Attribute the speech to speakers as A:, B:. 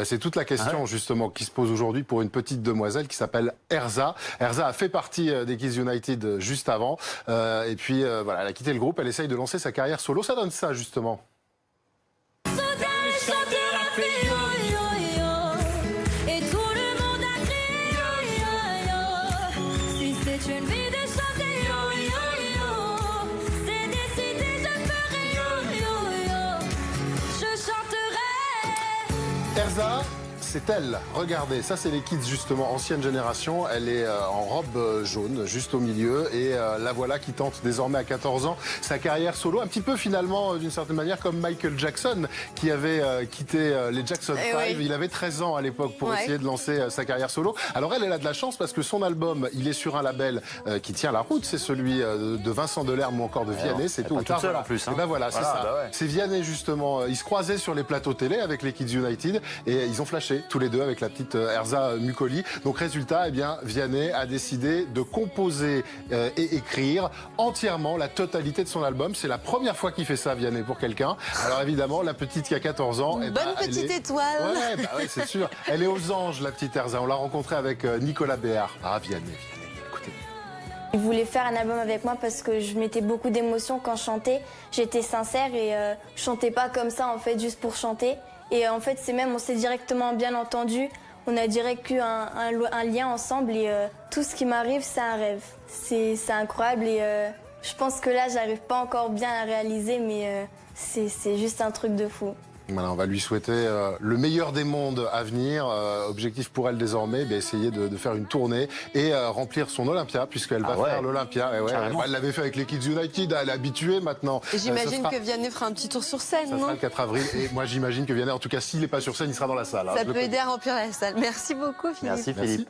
A: C'est toute la question justement qui se pose aujourd'hui pour une petite demoiselle qui s'appelle Erza. Erza a fait partie des Kids United juste avant. Et puis voilà, elle a quitté le groupe, elle essaye de lancer sa carrière solo. Ça donne ça justement. Erza, c'est elle. Regardez, ça c'est les kids justement, ancienne génération. Elle est en robe jaune, juste au milieu. Et la voilà qui tente désormais à 14 ans sa carrière solo. Un petit peu finalement, d'une certaine manière, comme Michael Jackson, qui avait quitté les Jackson 5. Il avait 13 ans à l'époque pour essayer de lancer sa carrière solo. Alors elle a de la chance parce que son album, il est sur un label qui tient la route. C'est celui de Vincent Delerme ou encore de Vianney. C'est tout ou tard.
B: Seule en plus.
A: Et ben voilà, c'est ça. C'est Vianney justement. Ils se croisaient sur les plateaux télé avec les Kids United et ils ont flashé tous les deux avec la petite Erza Mucoli. Donc résultat, eh bien, Vianney a décidé de composer et écrire entièrement la totalité de son album. C'est la première fois qu'il fait ça, Vianney, pour quelqu'un. Alors évidemment, la petite qui a 14 ans...
C: Bonne petite étoile.
A: Ouais, c'est sûr. Elle est aux anges, la petite Erza. On l'a rencontrée avec Nicolas Béard. Ah, Vianney, écoutez.
D: Il voulait faire un album avec moi parce que je mettais beaucoup d'émotions quand je chantais. J'étais sincère et je chantais pas comme ça, en fait, juste pour chanter. Et en fait, on s'est directement bien entendu. On a direct eu un lien ensemble et tout ce qui m'arrive, c'est un rêve. C'est incroyable et je pense que là, j'arrive pas encore bien à réaliser, mais c'est juste un truc de fou.
A: Voilà, on va lui souhaiter le meilleur des mondes à venir. Objectif pour elle désormais, essayer de faire une tournée et remplir son Olympia, puisqu'elle va faire l'Olympia. Elle l'avait fait avec les Kids United, elle est habituée maintenant.
C: Et j'imagine que Vianney fera un petit tour sur scène,
A: ça sera le 4 avril. Et moi, j'imagine que Vianney, en tout cas, s'il n'est pas sur scène, il sera dans la salle.
C: Ça peut aider à remplir la salle. Merci beaucoup, Philippe.
B: Merci, Philippe.